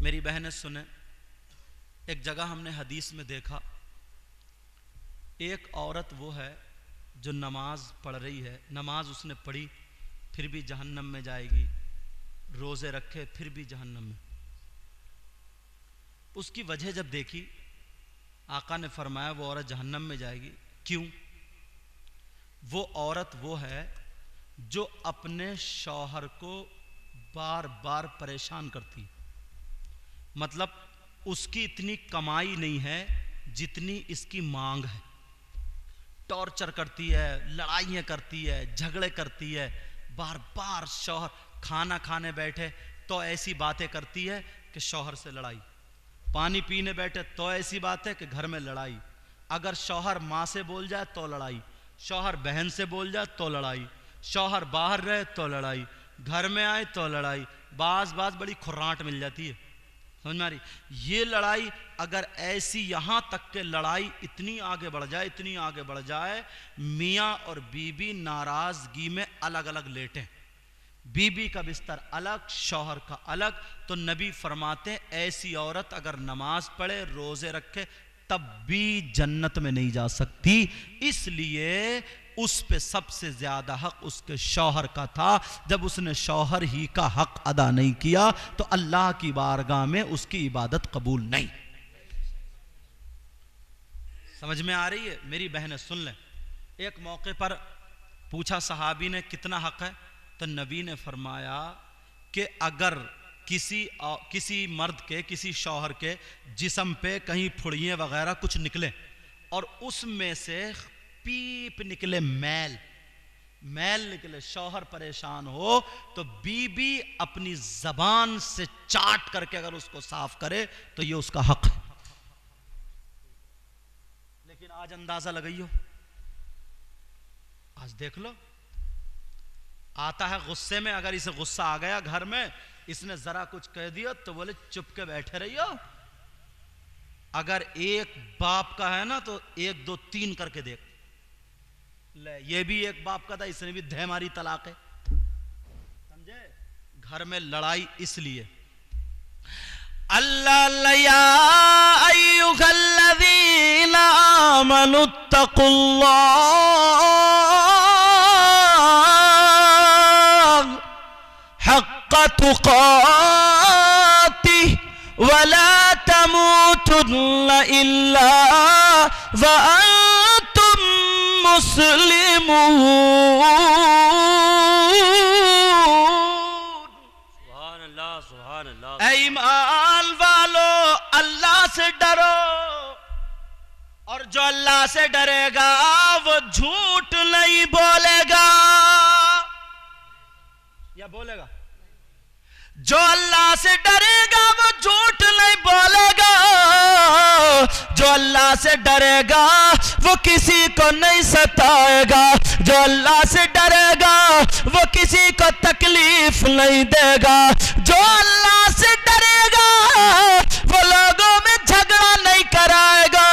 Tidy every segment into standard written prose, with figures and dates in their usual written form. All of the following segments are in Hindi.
मेरी बहनें सुने, एक जगह हमने हदीस में देखा, एक औरत वो है जो नमाज पढ़ रही है, नमाज उसने पढ़ी फिर भी जहन्नम में जाएगी, रोज़े रखे फिर भी जहन्नम में। उसकी वजह जब देखी, आका ने फरमाया वो औरत जहन्नम में जाएगी। क्यों? वो औरत वो है जो अपने शौहर को बार बार परेशान करती, मतलब उसकी इतनी कमाई नहीं है जितनी इसकी मांग है, टॉर्चर करती है, लड़ाइयाँ करती है, झगड़े करती है, बार बार शौहर खाना खाने बैठे तो ऐसी बातें करती है कि शौहर से लड़ाई, पानी पीने बैठे तो ऐसी बात है कि घर में लड़ाई, अगर शौहर माँ से बोल जाए तो लड़ाई, शौहर बहन से बोल जाए तो लड़ाई, शौहर बाहर रहे तो लड़ाई, घर में आए तो लड़ाई, बाज बड़ी खुर्राट मिल जाती है। समझ में आ रही? ये लड़ाई अगर ऐसी यहाँ तक के लड़ाई इतनी आगे बढ़ जाए, इतनी आगे बढ़ जाए, मियाँ और बीबी नाराजगी में अलग अलग लेटें, बीबी का बिस्तर अलग, शौहर का अलग, तो नबी फरमाते ऐसी औरत अगर नमाज पढ़े, रोजे रखे, तब भी जन्नत में नहीं जा सकती। इसलिए उस पे सबसे ज्यादा हक उसके शौहर का था। जब उसने शौहर ही का हक अदा नहीं किया तो अल्लाह की बारगाह में उसकी इबादत कबूल नहीं। समझ में आ रही है? मेरी बहनें सुन लें, एक मौके पर पूछा सहाबी ने कितना हक है, तो नबी ने फरमाया कि अगर किसी मर्द के, किसी शौहर के जिस्म पे कहीं फुड़ियाँ वगैरह कुछ निकले और उसमें से पीप निकले, मैल निकले, शौहर परेशान हो, तो बीबी अपनी जबान से चाट करके अगर उसको साफ करे तो ये उसका हक है। लेकिन आज अंदाजा लगाइयो, आज देख लो, आता है गुस्से में, अगर इसे गुस्सा आ गया घर में, इसने जरा कुछ कह दिया तो बोले चुप के बैठे रहियो। अगर एक बाप का है ना तो 1 2 3 करके देख ले, ये भी एक बाप का था, इसने भी धै मारी तलाक है। समझे? घर में लड़ाई इसलिए अल्लाह या अय्युहल्लज़ीना आमनुत्तकुल्लाह हक़्क़ तुक़ातिह वला तमूतुन्ना इल्ला व अंतुम मुस्लिमून। सुभान अल्लाह, सुभान अल्लाह। ऐ ईमान वालो, अल्लाह से डरो, और जो अल्लाह से डरेगा वो झूठ नहीं बोलेगा, या बोलेगा? जो अल्लाह से डरेगा वो झूठ नहीं बोलेगा, जो अल्लाह से डरेगा वो किसी को नहीं सताएगा, जो अल्लाह से डरेगा वो किसी को तकलीफ नहीं देगा, जो अल्लाह से डरेगा वो लोगों में झगड़ा नहीं कराएगा,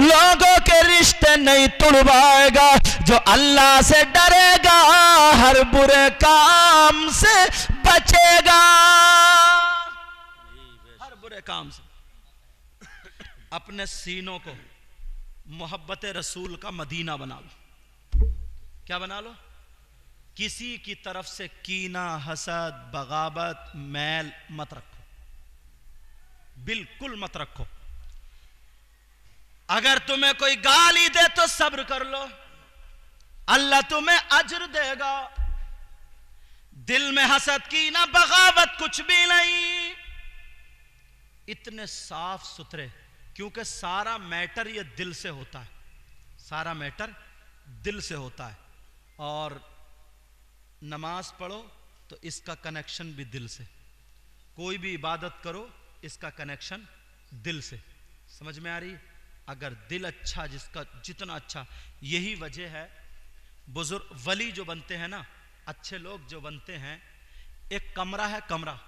लोगों के रिश्ते नहीं तोड़वाएगा, जो अल्लाह से डरेगा हर बुरे काम से बचेगा, हर बुरे काम से। अपने सीनों को मोहब्बत रसूल का मदीना बना लो। क्या बना लो? किसी की तरफ से कीना, हसद, बगावत, मैल मत रखो, बिल्कुल मत रखो। अगर तुम्हें कोई गाली दे तो सब्र कर लो, अल्लाह तुम्हें अज्र देगा। दिल में हसद, कीना, बगावत कुछ भी नहीं। इतने साफ सुथरे, क्योंकि सारा मैटर ये दिल से होता है, सारा मैटर दिल से होता है। और नमाज पढ़ो तो इसका कनेक्शन भी दिल से, कोई भी इबादत करो इसका कनेक्शन दिल से। समझ में आ रही? अगर दिल अच्छा, जिसका जितना अच्छा, यही वजह है बुजुर्ग वली जो बनते हैं ना, अच्छे लोग जो बनते हैं, एक कमरा है, कमरा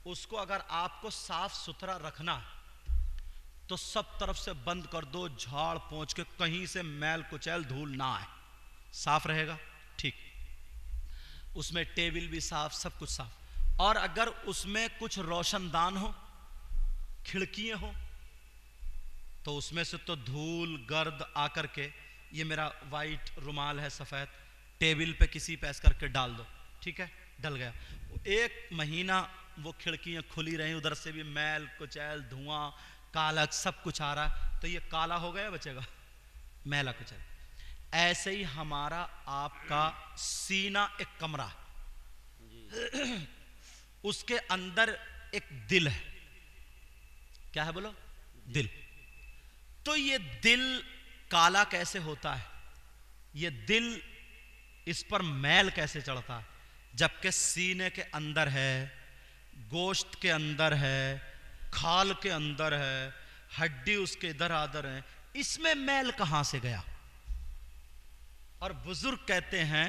उसको अगर आपको साफ सुथरा रखना तो सब तरफ से बंद कर दो, झाड़ पोंछ के, कहीं से मैल कुचैल धूल ना आए, साफ रहेगा। ठीक, उसमें टेबल भी साफ, सब कुछ साफ। और अगर उसमें कुछ रोशनदान हो खिड़कियां हो तो उसमें से तो धूल गर्द आकर के, ये मेरा वाइट रुमाल है सफ़ेद, टेबल पे किसी पे ऐसे करके डाल दो, ठीक है, डल गया। 1 महीना वो खिड़कियां खुली रही, उधर से भी मैल कुचैल धुआं काला सब कुछ आ रहा है, तो ये काला हो गया बचेगा, मैला कुचैल। ऐसे ही हमारा आपका सीना एक कमरा, उसके अंदर एक दिल है, क्या है बोलो, दिल। तो ये दिल काला कैसे होता है, ये दिल इस पर मैल कैसे चढ़ता है, जबकि सीने के अंदर है, गोश्त के अंदर है, खाल के अंदर है, हड्डी उसके इधर आदर है, इसमें मैल कहां से गया। और बुजुर्ग कहते हैं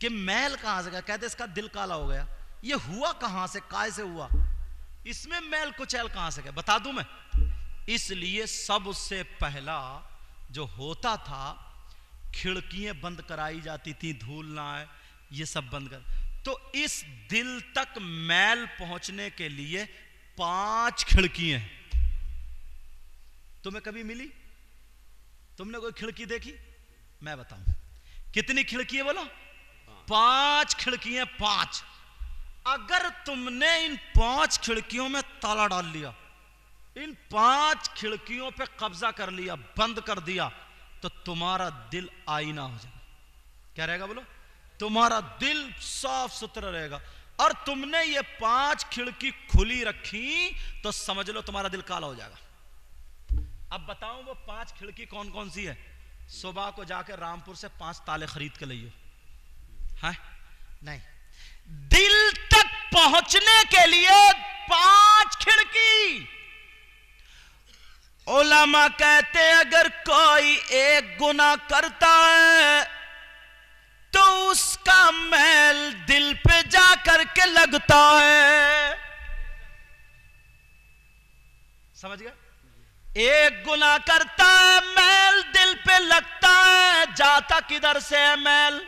कि मैल कहां से गया, कहते इसका दिल काला हो गया, ये हुआ कहां से, काय से हुआ, इसमें मैल कुचैल कहां से गया, बता दूं मैं। इसलिए सबसे पहला जो होता था, खिड़कियां बंद कराई जाती थी, धूल ना आए, ये सब बंद कर। तो इस दिल तक मैल पहुंचने के लिए 5 खिड़कियां हैं। तुम्हें कभी मिली, तुमने कोई खिड़की देखी, मैं बताऊं कितनी खिड़कियां बोलो, 5 खिड़कियां, 5। अगर तुमने इन 5 खिड़कियों में ताला डाल लिया, इन 5 खिड़कियों पे कब्जा कर लिया, बंद कर दिया, तो तुम्हारा दिल आईना हो जाएगा। क्या रहेगा बोलो, तुम्हारा दिल साफ सुथरा रहेगा। और तुमने ये 5 खिड़की खुली रखी तो समझ लो तुम्हारा दिल काला हो जाएगा। अब बताऊं वो 5 खिड़की कौन कौन सी है, सुबह को जाकर रामपुर से 5 ताले खरीद के लाइयो, है नहीं, दिल तक पहुंचने के लिए 5 खिड़की। उलमा कहते अगर कोई एक गुनाह करता है तो उसका मैल दिल पे जा करके लगता है, समझ गया, एक गुनाह करता है मैल दिल पे लगता है, जाता किधर से है मैल,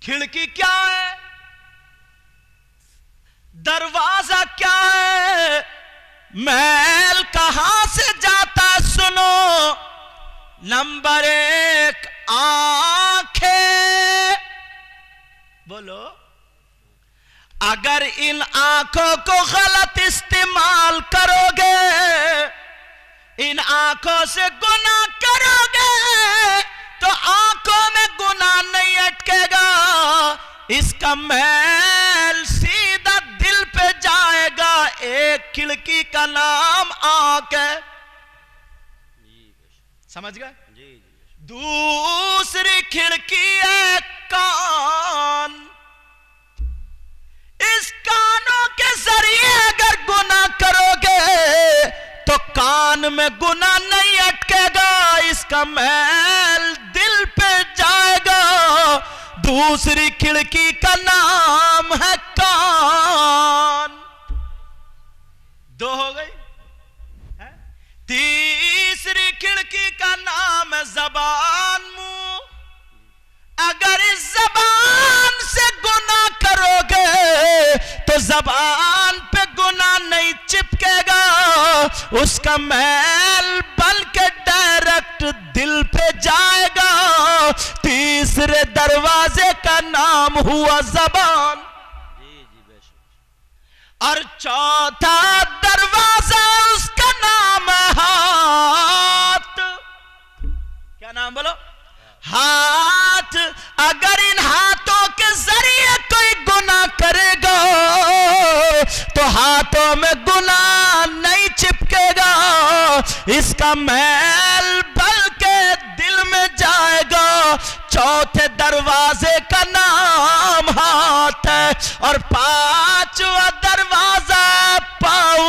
खिड़की क्या है, दरवाजा क्या है, मैल कहां से जाता, सुनो। नंबर 1 आंखें, बोलो, अगर इन आंखों को गलत इस्तेमाल करोगे, इन आंखों से गुनाह करोगे, तो आंखों में गुनाह नहीं अटकेगा, इसका मैल सीधा दिल पे जाएगा। एक खिड़की का नाम आंख है, समझ गए। दूसरी खिड़की है कान, इस कानों के जरिए अगर गुनाह करोगे तो कान में गुनाह नहीं अटकेगा, इसका मैल दिल पे जाएगा। दूसरी खिड़की का नाम है कान, 2 हो गई है? तीसरी खिड़की का नाम है जबान, मुंह। अगर इस जबान से गुनाह करोगे तो जबान पे गुनाह नहीं चिपकेगा, उसका मैल बन के डायरेक्ट दिल पे जाएगा। तीसरे दरवाजे का नाम हुआ जबान, और चौथा दरवाजा उसका नाम है हाथ। क्या नाम बोलो, हाथ। अगर इन हाथों के जरिए कोई गुनाह करेगा तो हाथों में गुनाह नहीं चिपकेगा, इसका मैल बल्कि दिल में जाएगा। चौथे दरवाजे का नाम हाथ है, और 5वां दरवाजा पाँव।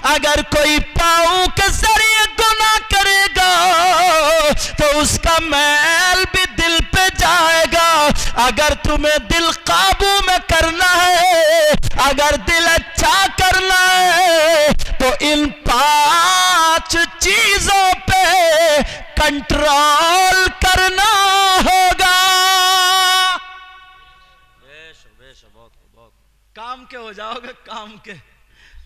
अगर कोई पाँव के जरिए गुनाह करेगा तो उसका मैल भी दिल पे जाएगा। अगर तुम्हें दिल काबू में करना है, अगर दिल अच्छा करना है, तो इन 5 चीजों पे कंट्रोल करना होगा। काम के हो जाओगे, काम के।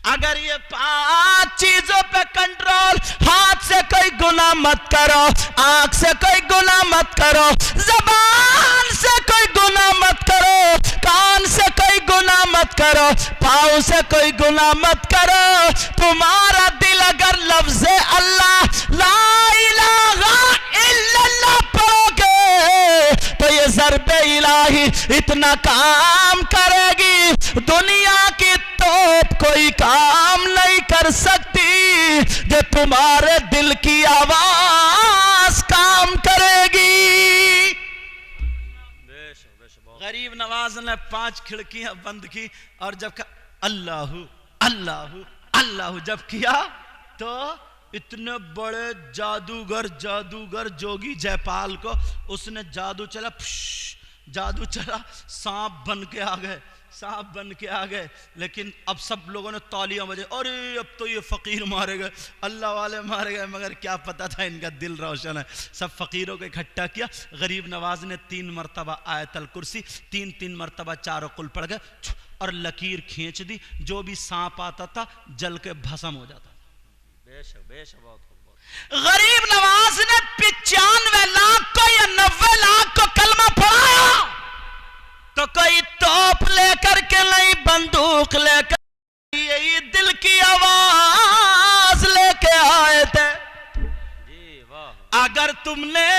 अगर ये 5 चीजों पे कंट्रोल, हाथ से कोई गुनाह मत करो, आंख से कोई गुनाह मत करो, जबान से कोई गुनाह मत करो, कान से कोई गुनाह मत करो, पाँव से कोई गुनाह मत करो, तुम्हारा दिल अगर लफ्ज़ अल्लाह ला इलाहा इल्लल्लाह पढ़ोगे तो ये ज़र्बे इलाही इतना काम करेगी, दुनिया की तोप कोई काम नहीं कर सकती जो तुम्हारे दिल की आवाज काम करेगी। गरीब नवाज ने 5 खिड़कियां बंद की और जब अल्लाहु अल्लाहु अल्लाहु जब किया तो इतने बड़े जादूगर जोगी जयपाल को उसने जादू चला, सांप बन के आ गए। लेकिन अब सब लोगों ने तालियां बजे, अरे अब तो ये फकीर मारे गए, अल्लाह वाले मारे गए, मगर क्या पता था इनका दिल रोशन है। सब फकीरों को इकट्ठा किया, गरीब नवाज ने 3 मरतबा आयतल कुर्सी, 3 मरतबा चारों कुल पड़ गए और लकीर खींच दी, जो भी सांप आता था जल के भस्म हो जाता था। गरीब नवाज ने 95 लाख को या 90 लाख को कलमा पढ़ाया तो कोई तोप लेकर के नहीं, बंदूक लेकर, यही दिल की आवाज लेके आए थे। अगर तुमने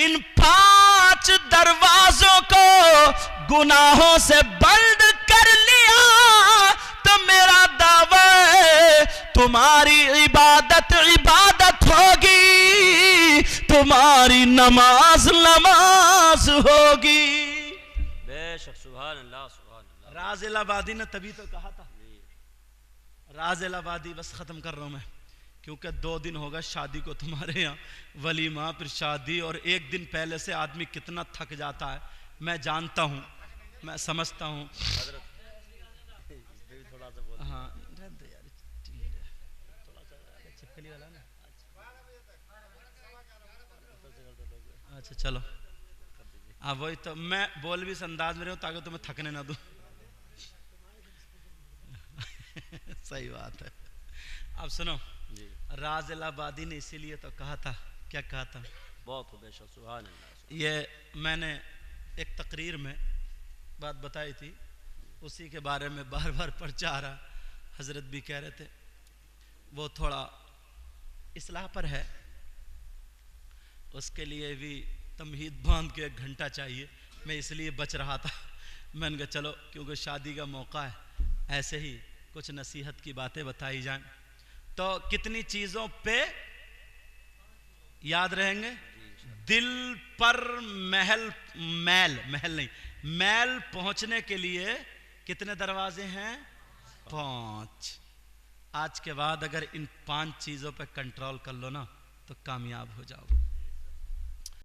इन 5 दरवाजों को गुनाहों से बंद कर लिया तो मेरा दावा है तुम्हारी इबादत होगी, तुम्हारी नमाज होगी। बेशक, सुभान अल्लाह, सुभान अल्लाह। राज इलाहाबादी ने तभी तो कहा था, राज इलाहाबादी, बस खत्म कर रहा हूं मैं, क्योंकि 2 दिन होगा शादी को तुम्हारे यहाँ, वलीमा फिर शादी, और 1 दिन पहले से आदमी कितना थक जाता है मैं जानता हूँ, मैं समझता हूँ। हाँ अच्छा चलो, हाँ वही तो, मैं बोल भी इस अंदाज में रहा हूँ ताकि तुम्हें थकने ना दूं। सही बात है। अब सुनो जी, राज इलाहाबादी ने इसीलिए तो कहा था, क्या कहा था? बहुत बेशक, सुभान अल्लाह। ये मैंने एक तकरीर में बात बताई थी, उसी के बारे में बार बार पर्चा आ रहा, हजरत भी कह रहे थे, वो थोड़ा इस्लाह पर है, उसके लिए भी तमहीद बांध के 1 घंटा चाहिए, मैं इसलिए बच रहा था। मैंने कहा चलो, क्योंकि शादी का मौका है, ऐसे ही कुछ नसीहत की बातें बताई जाएं तो कितनी चीज़ों पे याद रहेंगे। दिल पर मैल पहुंचने के लिए कितने दरवाजे हैं? 5। आज के बाद अगर इन 5 चीज़ों पे कंट्रोल कर लो ना तो कामयाब हो जाओगे।